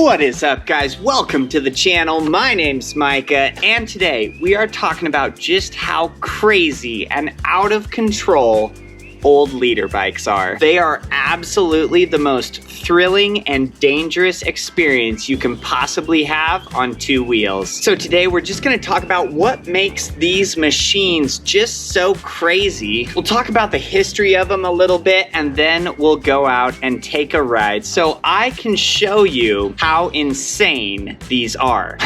What is up, guys? Welcome to the channel. My name's Micah, and today we are talking about just how crazy and out of control old leader bikes are. They are absolutely the most thrilling and dangerous experience you can possibly have on two wheels. So today we're just gonna talk about what makes these machines just so crazy. We'll talk about the history of them a little bit, and then we'll go out and take a ride so I can show you how insane these are.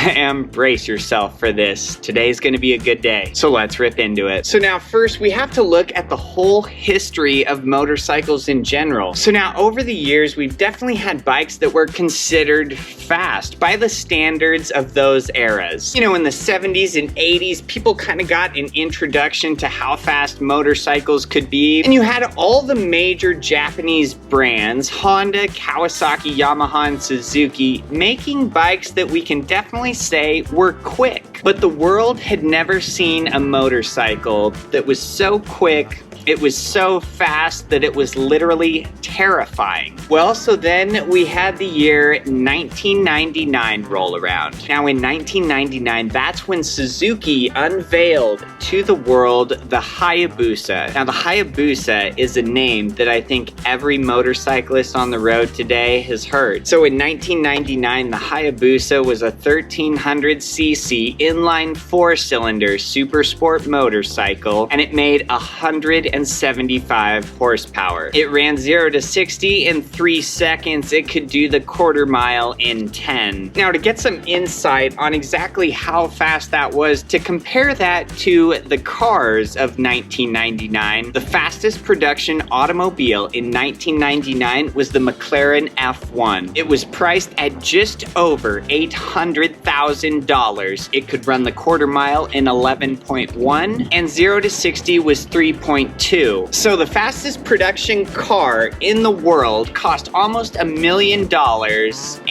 Brace yourself for this. Today's gonna be a good day. So let's rip into it. So now first we have to look at the whole history of motorcycles in general. So now over the years, we've definitely had bikes that were considered fast by the standards of those eras. You know, in the 70s and 80s, people kind of got an introduction to how fast motorcycles could be. And you had all the major Japanese brands, Honda, Kawasaki, Yamaha, and Suzuki, making bikes that we can definitely say were quick. But the world had never seen a motorcycle that was so quick, it was so fast that it was literally terrifying. Well, so then we had the year 1999 roll around. Now in 1999, that's when Suzuki unveiled to the world the Hayabusa. Now the Hayabusa is a name that I think every motorcyclist on the road today has heard. So in 1999, the Hayabusa was a 1300cc inline 4-cylinder super sport motorcycle, and it made 175 horsepower. It ran 0 to 60 in 3 seconds. It could do the quarter mile in 10. Now to get some insight on exactly how fast that was, to compare that to the cars of 1999, the fastest production automobile in 1999 was the McLaren F1. It was priced at just over $800,000. It could run the quarter mile in 11.1, and 0 to 60 was 3.2. So the fastest production car in the world cost almost $1 million,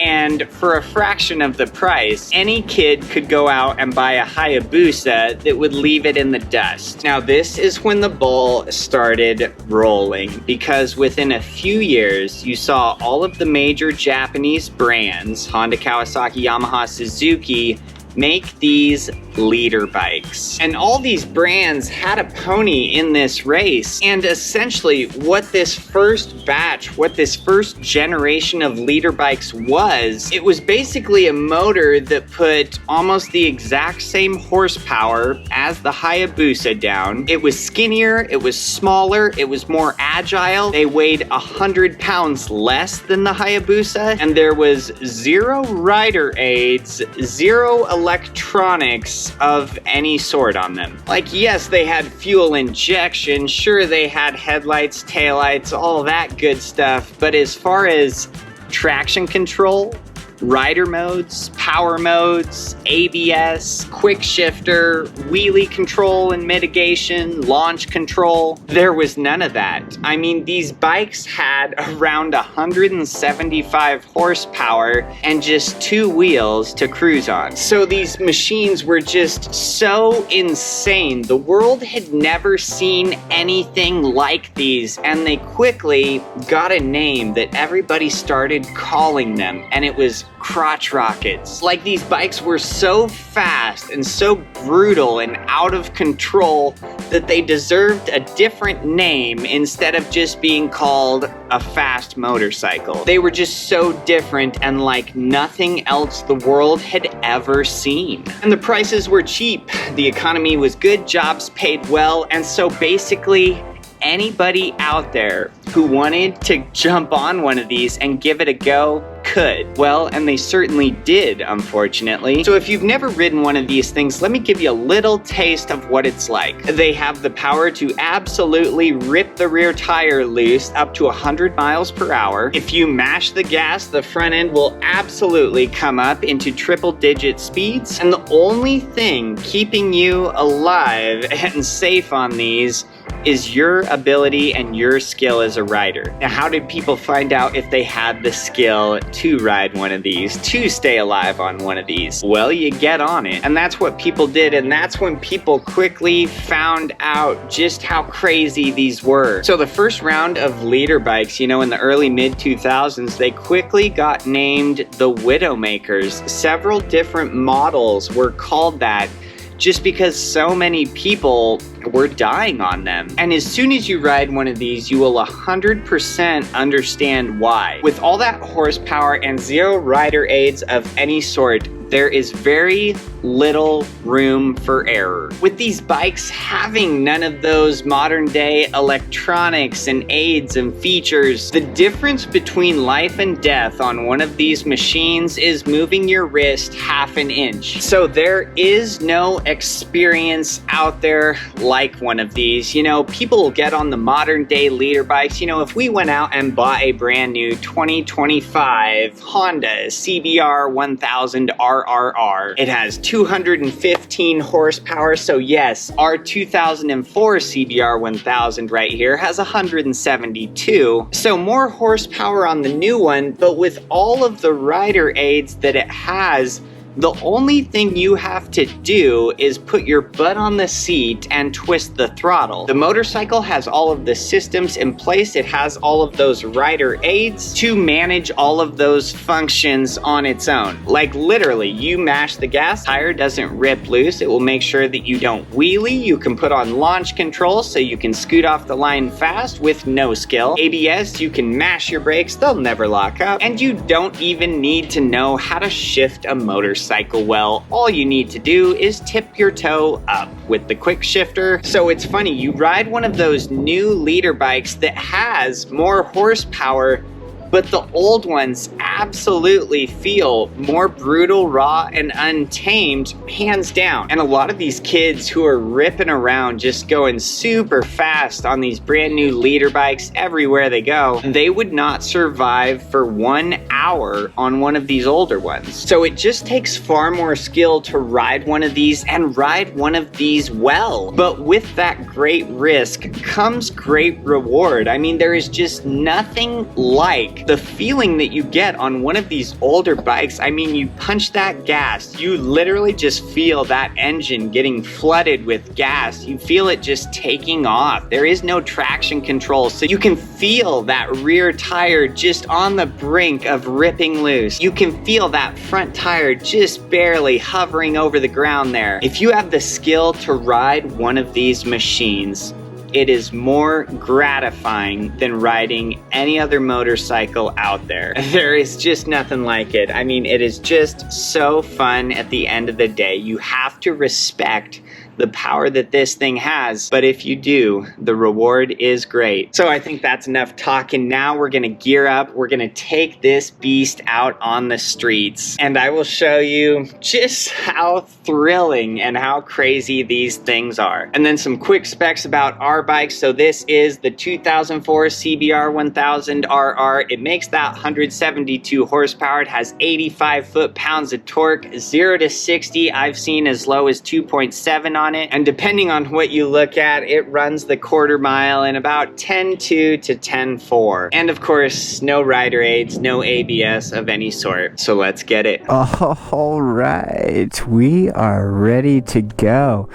and for a fraction of the price, any kid could go out and buy a Hayabusa that would leave it in the dust. Now this is when the ball started rolling, because within a few years, you saw all of the major Japanese brands, Honda, Kawasaki, Yamaha, Suzuki, make these leader bikes. And all these brands had a pony in this race. And essentially what this first batch, what this first generation of leader bikes was, it was basically a motor that put almost the exact same horsepower as the Hayabusa down. It was skinnier, it was smaller, it was more agile. They weighed 100 pounds less than the Hayabusa, and there was 0 rider aids, 0 electronics of any sort on them. Like, yes, they had fuel injection, sure they had headlights, taillights, all that good stuff, but as far as traction control, rider modes, power modes, ABS, quick shifter, wheelie control and mitigation, launch control, there was none of that. I mean, these bikes had around 175 horsepower and just 2 wheels to cruise on. So these machines were just so insane. The world had never seen anything like these, and they quickly got a name that everybody started calling them, and it was crotch rockets. Like, these bikes were so fast and so brutal and out of control that they deserved a different name instead of just being called a fast motorcycle. They were just so different and like nothing else the world had ever seen. And the prices were cheap. The economy was good, jobs paid well, and so basically anybody out there who wanted to jump on one of these and give it a go could. Well, and they certainly did, unfortunately. So if you've never ridden one of these things, let me give you a little taste of what it's like. They have the power to absolutely rip the rear tire loose up to 100 miles per hour. If you mash the gas, the front end will absolutely come up into triple-digit speeds. And the only thing keeping you alive and safe on these is your ability and your skill as a rider. Now, how did people find out if they had the skill to ride one of these, to stay alive on one of these? Well, you get on it. And that's what people did, and that's when people quickly found out just how crazy these were. So the first round of leader bikes, you know, in the early mid-2000s, they quickly got named the widowmakers. Several different models were called that just because so many people were dying on them. And as soon as you ride one of these, you will 100% understand why. With all that horsepower and zero rider aids of any sort, there is very little room for error. With these bikes having none of those modern day electronics and aids and features, the difference between life and death on one of these machines is moving your wrist half an inch. So there is no experience out there like one of these. You know, people get on the modern day leader bikes. You know, if we went out and bought a brand new 2025 Honda CBR1000RR, it has 215 horsepower. So yes, our 2004 CBR1000 right here has 172. So more horsepower on the new one, but with all of the rider aids that it has, the only thing you have to do is put your butt on the seat and twist the throttle. The motorcycle has all of the systems in place. It has all of those rider aids to manage all of those functions on its own. Like literally, you mash the gas, tire doesn't rip loose. It will make sure that you don't wheelie. You can put on launch control so you can scoot off the line fast with no skill. ABS, you can mash your brakes, they'll never lock up. And you don't even need to know how to shift a motorcycle well. All you need to do is tip your toe up with the quick shifter. So it's funny, you ride one of those new leader bikes that has more horsepower, but the old ones absolutely feel more brutal, raw, and untamed, hands down. And a lot of these kids who are ripping around just going super fast on these brand new leader bikes everywhere they go, they would not survive for 1 hour on one of these older ones. So it just takes far more skill to ride one of these and ride one of these well. But with that great risk comes great reward. I mean, there is just nothing like the feeling that you get on one of these older bikes. I mean, you punch that gas, you literally just feel that engine getting flooded with gas. You feel it just taking off. There is no traction control, so you can feel that rear tire just on the brink of ripping loose. You can feel that front tire just barely hovering over the ground there. If you have the skill to ride one of these machines, it is more gratifying than riding any other motorcycle out there. There is just nothing like it. I mean, it is just so fun at the end of the day. You have to respect the power that this thing has, but if you do, the reward is great. So I think that's enough talking. Now we're gonna gear up. We're gonna take this beast out on the streets, and I will show you just how thrilling and how crazy these things are. And then some quick specs about our bike. So this is the 2004 CBR1000RR. It makes that 172 horsepower. It has 85 foot-pounds of torque. 0 to 60 I've seen as low as 2.7 on it, and depending on what you look at, it runs the quarter mile in about 10.2 to 10.4. And of course, no rider aids, no ABS of any sort. So let's get it. All right, we are ready to go.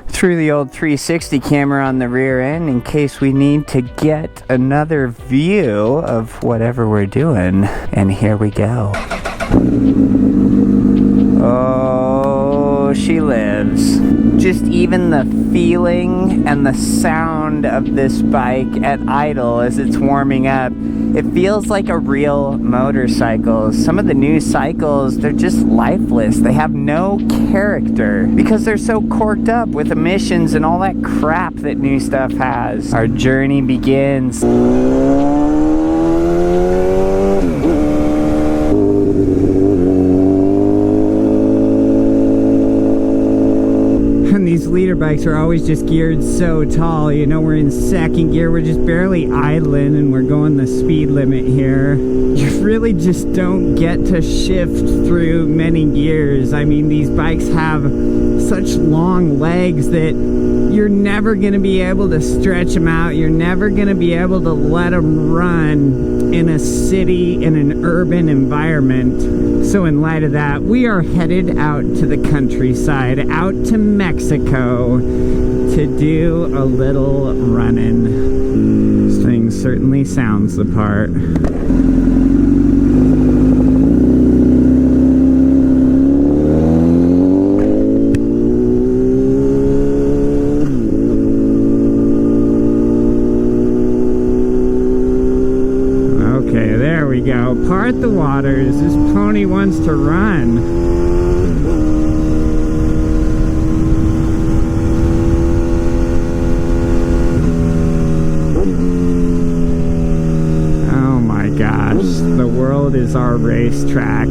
Threw the old 360 camera on the rear end in case we need to get another view of whatever we're doing. And here we go. Oh, she lives. Just even the feeling and the sound of this bike at idle as it's warming up, it feels like a real motorcycle. Some of the new cycles, they're just lifeless. They have no character because they're so corked up with emissions and all that crap that new stuff has. Our journey begins. leader bikes are always just geared so tall. You know, we're in second gear, we're just barely idling, and we're going the speed limit here. You really just don't get to shift through many gears. I mean, these bikes have such long legs that you're never going to be able to stretch them out. You're never going to be able to let them run in a city, in an urban environment. So in light of that, we are headed out to the countryside, out to Mexico, to do a little running. This thing certainly sounds the part. Part the waters. This pony wants to run. Oh my gosh, the world is our racetrack.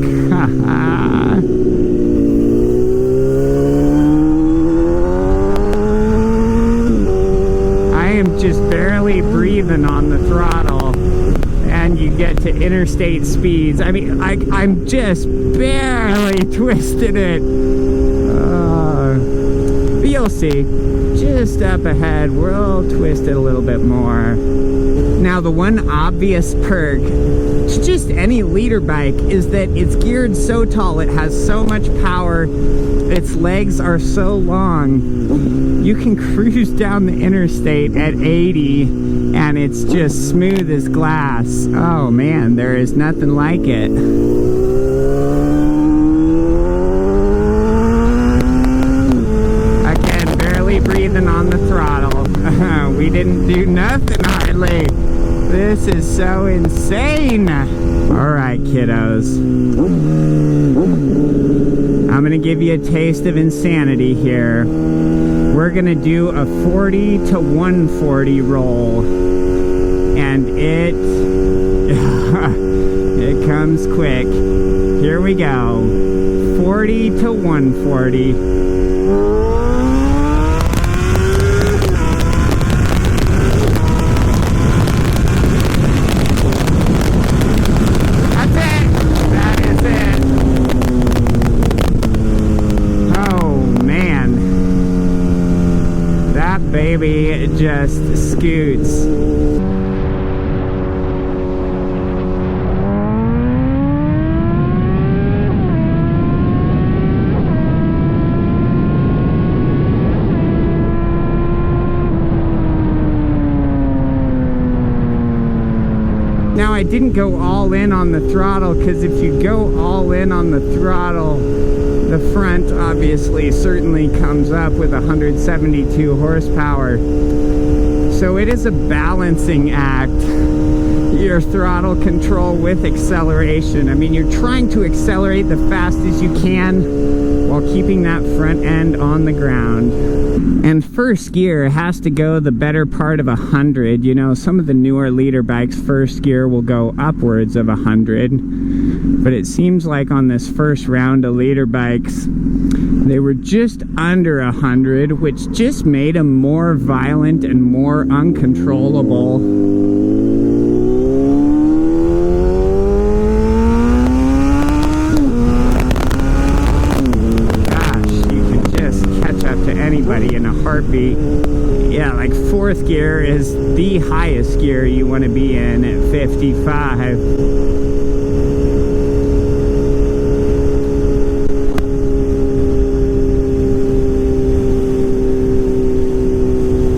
I am just barely breathing on the throttle. And you get to interstate speeds. I mean, I'm just barely twisting it. But you'll see. Just up ahead, we'll twist it a little bit more. Now, the one obvious perk to just any leader bike is that it's geared so tall, it has so much power, its legs are so long, you can cruise down the interstate at 80 and it's just smooth as glass. Oh man, there is nothing like it. Again, barely breathing on the throttle. We didn't do nothing hardly. This is so insane. Alright, kiddos. I'm gonna give you a taste of insanity here. We're gonna do a 40 to 140 roll. And it comes quick. Here we go. 40 to 140. Baby just scoots. Now I didn't go all in on the throttle because if you go all in on the throttle, the front obviously certainly comes up with 172 horsepower. So it is a balancing act, your throttle control with acceleration. I mean, you're trying to accelerate the fastest you can while keeping that front end on the ground. And first gear has to go the better part of 100. You know, some of the newer leader bikes, first gear will go upwards of 100. But it seems like on this first round of leader bikes, they were just under 100, which just made them more violent and more uncontrollable. Anybody in a heartbeat. Yeah, like fourth gear is the highest gear you want to be in at 55.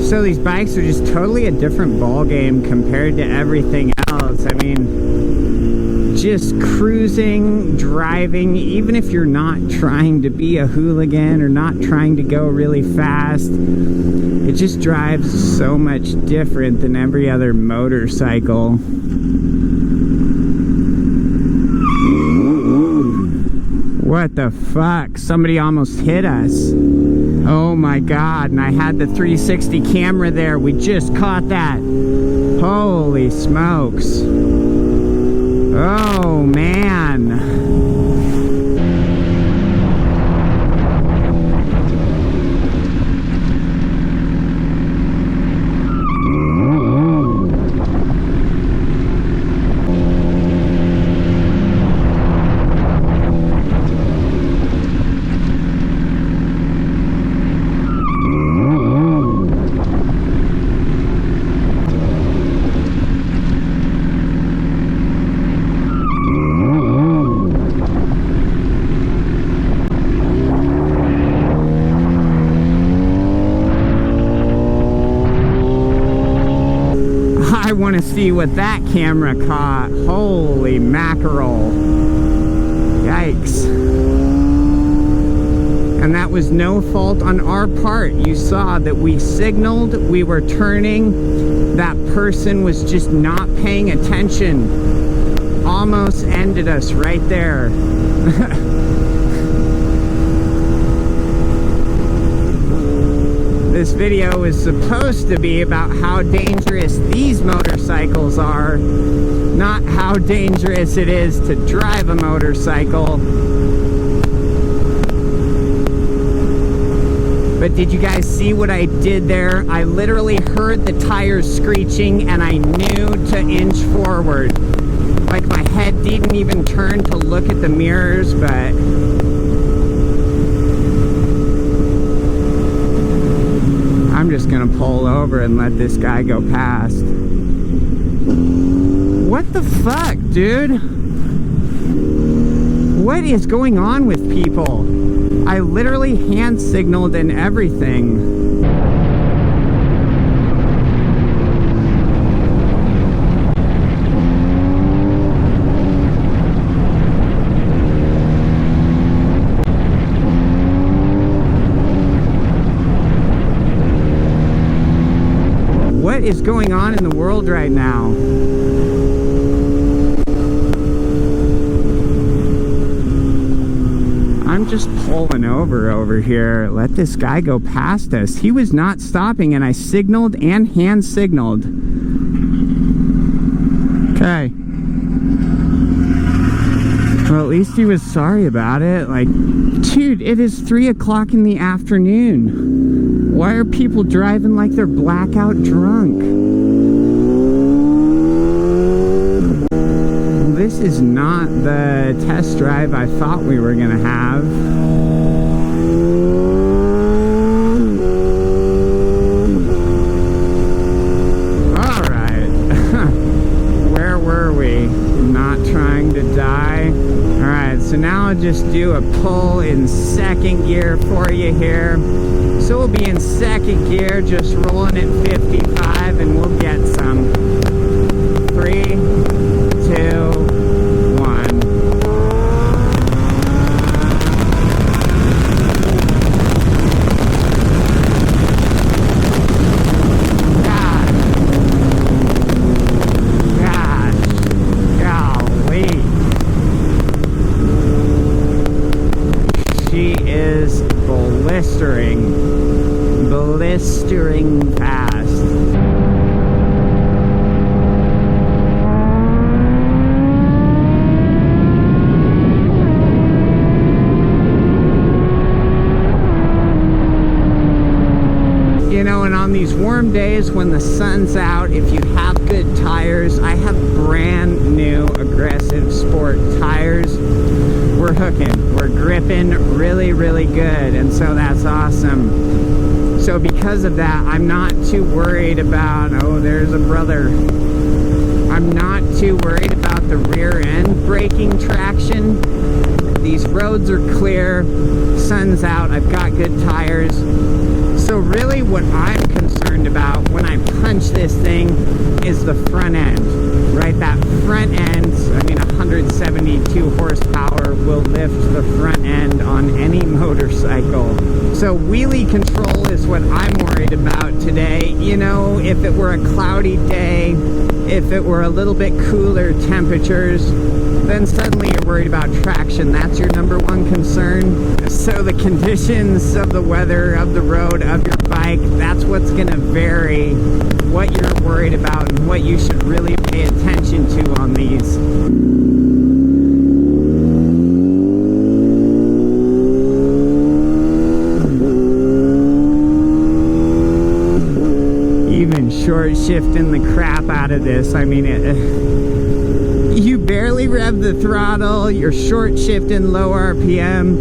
So these bikes are just totally a different ball game compared to everything else. I mean, just cruising, driving, even if you're not trying to be a hooligan or not trying to go really fast, it just drives so much different than every other motorcycle. What the fuck? Somebody almost hit us. Oh my god, and I had the 360 camera there. We just caught that. Holy smokes. Oh man. to see what that camera caught. Holy mackerel. Yikes. And that was no fault on our part. You saw that we signaled, we were turning, that person was just not paying attention. Almost ended us right there. This video is supposed to be about how dangerous these motorcycles are, not how dangerous it is to drive a motorcycle. But did you guys see what I did there? I literally heard the tires screeching and I knew to inch forward. Like my head didn't even turn to look at the mirrors, but I'm just gonna pull over and let this guy go past. What the fuck, dude? What is going on with people? I literally hand signaled and everything. What is going on in the world right now? I'm just pulling over here. Let this guy go past us. He was not stopping and I signaled and hand signaled. Okay. Well, at least he was sorry about it. Like, dude, it is 3 o'clock in the afternoon. Why are people driving like they're blackout drunk? This is not the test drive I thought we were gonna have. All right. Where were we? Not trying to die. All right, so now I'll just do a pull in second gear for you here. So we'll be in second gear, just rolling at 55 and we'll get some. 3, 2, blistering fast. You know, and on these warm days when the sun's out, if you have good tires, I have brand new aggressive sport tires. We're hooking, we're gripping really, really good, and so that's awesome. So because of that, I'm not too worried about, oh, there's a brother. I'm not too worried about the rear end braking traction. These roads are clear, sun's out, I've got good tires. So really what I'm concerned about when I punch this thing is the front end, right? That front end, I mean 172 horsepower will lift the front end on any motorcycle. So wheelie control is what I'm worried about today. You know, if it were a cloudy day, if it were a little bit cooler temperatures, then suddenly you're worried about traction. That's your number one concern. So the conditions of the weather, of the road, of your bike, that's what's gonna vary what you're worried about and what you should really pay attention to on these. Even short shifting the crap out of this. I mean, you barely rev the throttle, you're short shifting low RPM,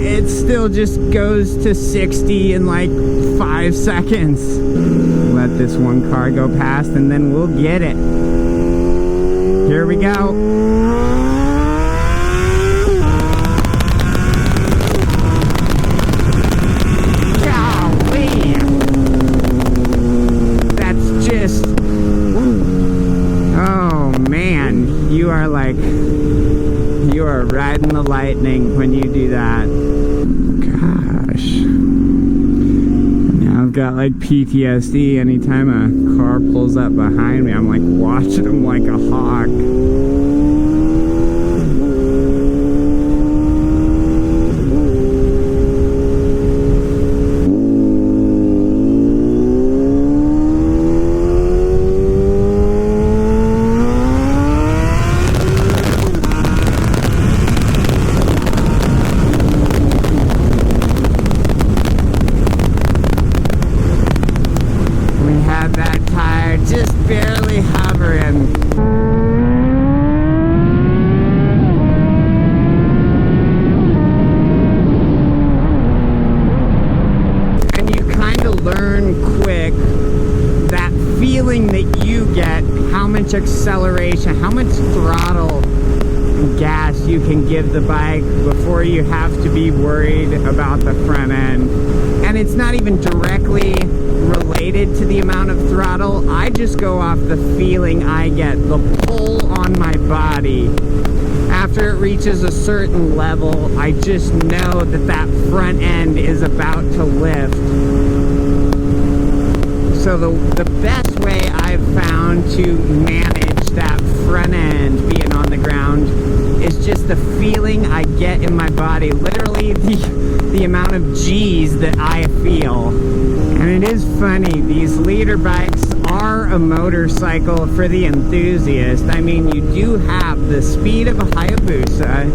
it still just goes to 60 in like 5 seconds. Let this one car go past and then we'll get it. Here we go. when you do that. Gosh. Now I've got like PTSD anytime a car pulls up behind me. I'm like watching them like a hawk. Barely hovering. And you kind of learn quick that feeling that you get, how much acceleration, how much throttle and gas you can give the bike before you have to be worried about the front end. And it's not even directly related to the amount of throttle. I just go off the feeling I get, the pull on my body. After it reaches a certain level, I just know that that front end is about to lift. So the best way I've found to manage that front end being on the ground is just the feeling I get in my body, literally the amount of G's that I feel. And it is funny, these leader bikes are a motorcycle for the enthusiast. I mean, you do have the speed of a Hayabusa,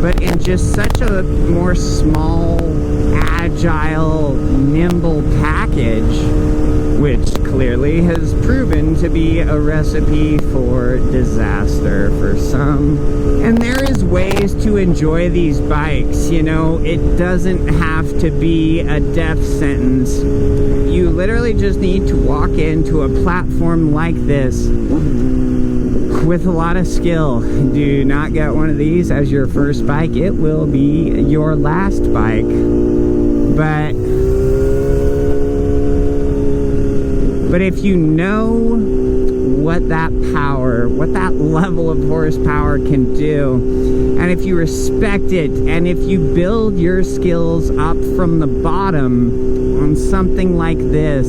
but in just such a more small, agile, nimble package, which clearly has proven to be a recipe for disaster for some. And there is ways to enjoy these bikes, you know, it doesn't have to be a death sentence. You literally just need to walk into a platform like this with a lot of skill. Do not get one of these as your first bike. It will be your last bike. But if you know what that power, what that level of horsepower can do, and if you respect it, and if you build your skills up from the bottom on something like this,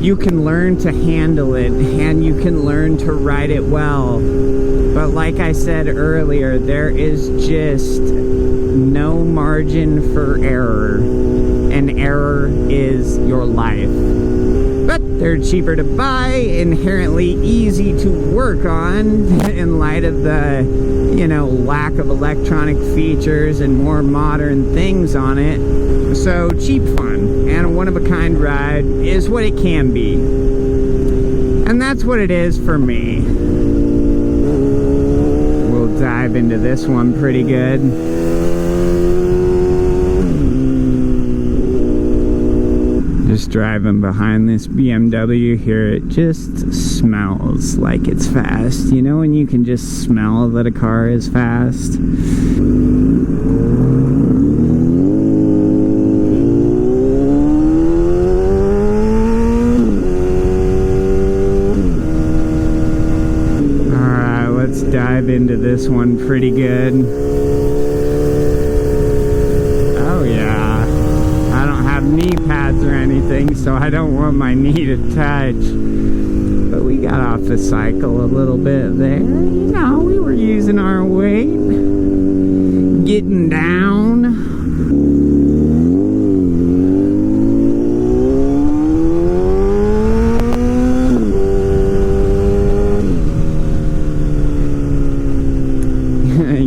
you can learn to handle it, and you can learn to ride it well. But like I said earlier, there is just no margin for error, and error is your life. But they're cheaper to buy, inherently easy to work on in light of the, you know, lack of electronic features and more modern things on it. So cheap fun and a one-of-a-kind ride is what it can be. And that's what it is for me. We'll dive into this one pretty good. Just driving behind this BMW here, it just smells like it's fast. You know when you can just smell that a car is fast? Alright, let's dive into this one pretty good. Knee pads or anything, so I don't want my knee to touch. But we got off the cycle a little bit there. You know, we were using our weight, getting down.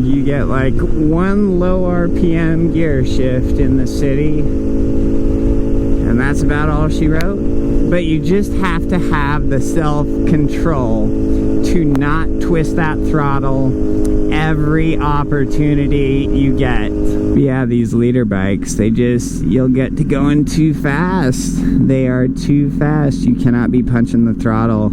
You get like one low RPM gear shift in the city, and that's about all she wrote. But you just have to have the self-control to not twist that throttle every opportunity you get. Yeah, these leader bikes, you'll get to going too fast. They are too fast. You cannot be punching the throttle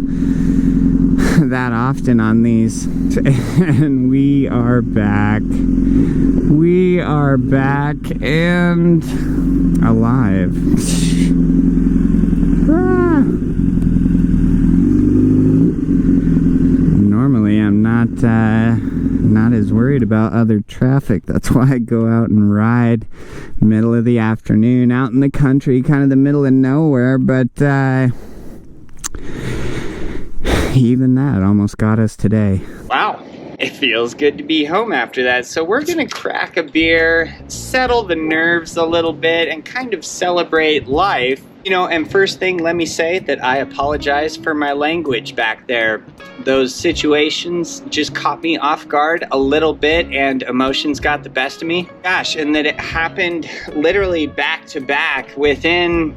that often on these. And we are back. We are back and alive. Normally I'm not not as worried about other traffic. That's why I go out and ride middle of the afternoon out in the country, kind of the middle of nowhere. But even that almost got us today. Wow. It feels good to be home after that. So we're gonna crack a beer, settle the nerves a little bit, and kind of celebrate life. You know, and first thing, let me say that I apologize for my language back there. Those situations just caught me off guard a little bit and emotions got the best of me. Gosh, and that it happened literally back to back within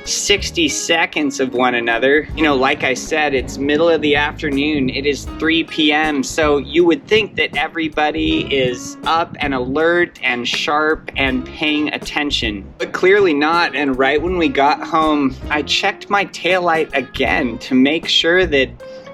60 seconds of one another. You know, like I said, it's middle of the afternoon. It is 3 p.m. So you would think that everybody is up and alert and sharp and paying attention, but clearly not. And right when we got home, I checked my taillight again to make sure that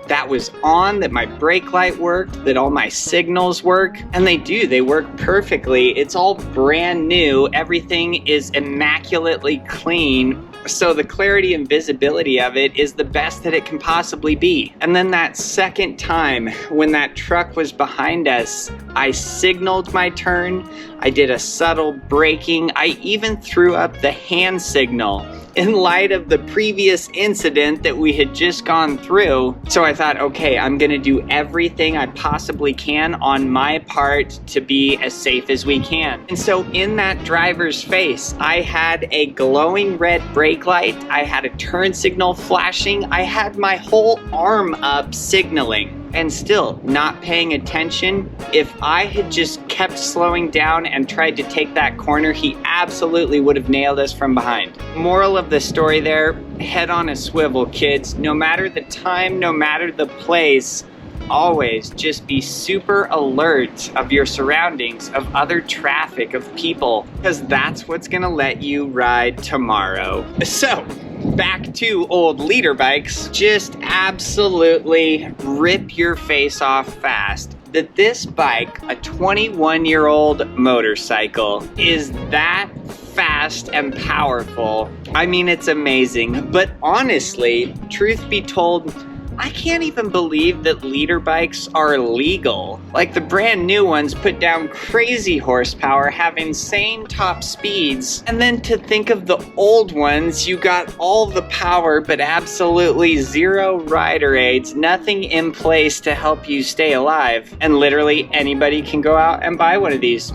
that was on, that my brake light worked, that all my signals work, and they do. They work perfectly. It's all brand new. Everything is immaculately clean. So the clarity and visibility of it is the best that it can possibly be. And then that second time when that truck was behind us, I signaled my turn. I did a subtle braking. I even threw up the hand signal in light of the previous incident that we had just gone through. So I thought, okay, I'm gonna do everything I possibly can on my part to be as safe as we can. And so in that driver's face, I had a glowing red brake light, I had a turn signal flashing, I had my whole arm up signaling. And still not paying attention. If I had just kept slowing down and tried to take that corner, he absolutely would have nailed us from behind. Moral of the story there, head on a swivel, kids. No matter the time, no matter the place, always just be super alert of your surroundings, of other traffic, of people, because that's what's gonna let you ride tomorrow. So, back to old leader bikes, just absolutely rip your face off fast. That this bike, a 21-year-old motorcycle, is that fast and powerful. I mean, it's amazing. But honestly, truth be told, I can't even believe that leader bikes are legal. Like the brand new ones put down crazy horsepower, have insane top speeds. And then to think of the old ones, you got all the power, but absolutely zero rider aids, nothing in place to help you stay alive. And literally anybody can go out and buy one of these.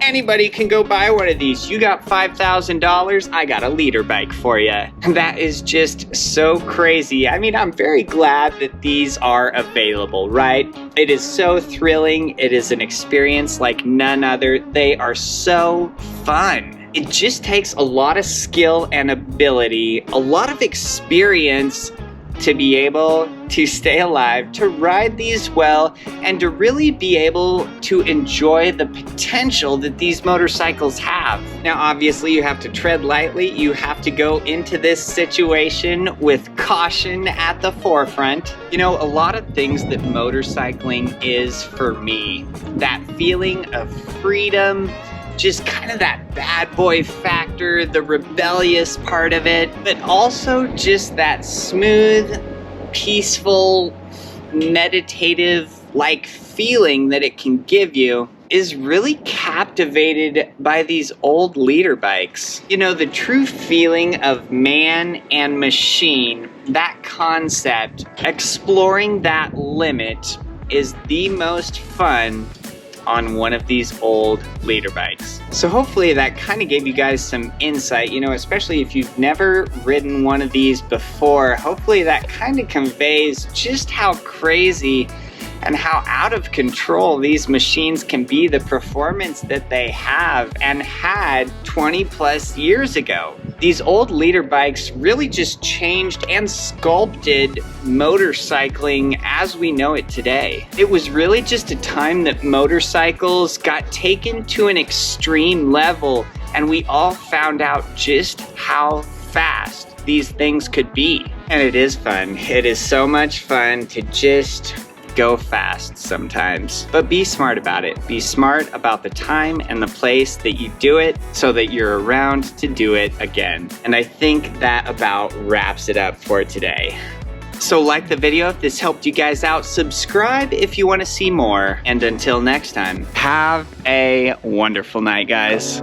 Anybody can go buy one of these. You got $5,000, I got a leader bike for you. That is just so crazy. I mean, I'm very glad that these are available, right? It is so thrilling. It is an experience like none other. They are so fun. It just takes a lot of skill and ability, a lot of experience to be able to stay alive, to ride these well, and to really be able to enjoy the potential that these motorcycles have. Now, obviously, you have to tread lightly. You have to go into this situation with caution at the forefront. You know, a lot of things that motorcycling is for me, that feeling of freedom, just kind of that bad boy factor, the rebellious part of it, but also just that smooth, peaceful, meditative, like feeling that it can give you is really captivated by these old leader bikes. You know, the true feeling of man and machine, that concept, exploring that limit is the most fun on one of these old leader bikes. So hopefully that kind of gave you guys some insight, you know, especially if you've never ridden one of these before. Hopefully that kind of conveys just how crazy and how out of control these machines can be, the performance that they have and had 20 plus years ago. These old leader bikes really just changed and sculpted motorcycling as we know it today. It was really just a time that motorcycles got taken to an extreme level, and we all found out just how fast these things could be. And it is fun. It is so much fun to just go fast sometimes, but be smart about it. Be smart about the time and the place that you do it so that you're around to do it again. And I think that about wraps it up for today. So like the video if this helped you guys out, subscribe if you want to see more, and until next time, have a wonderful night, guys.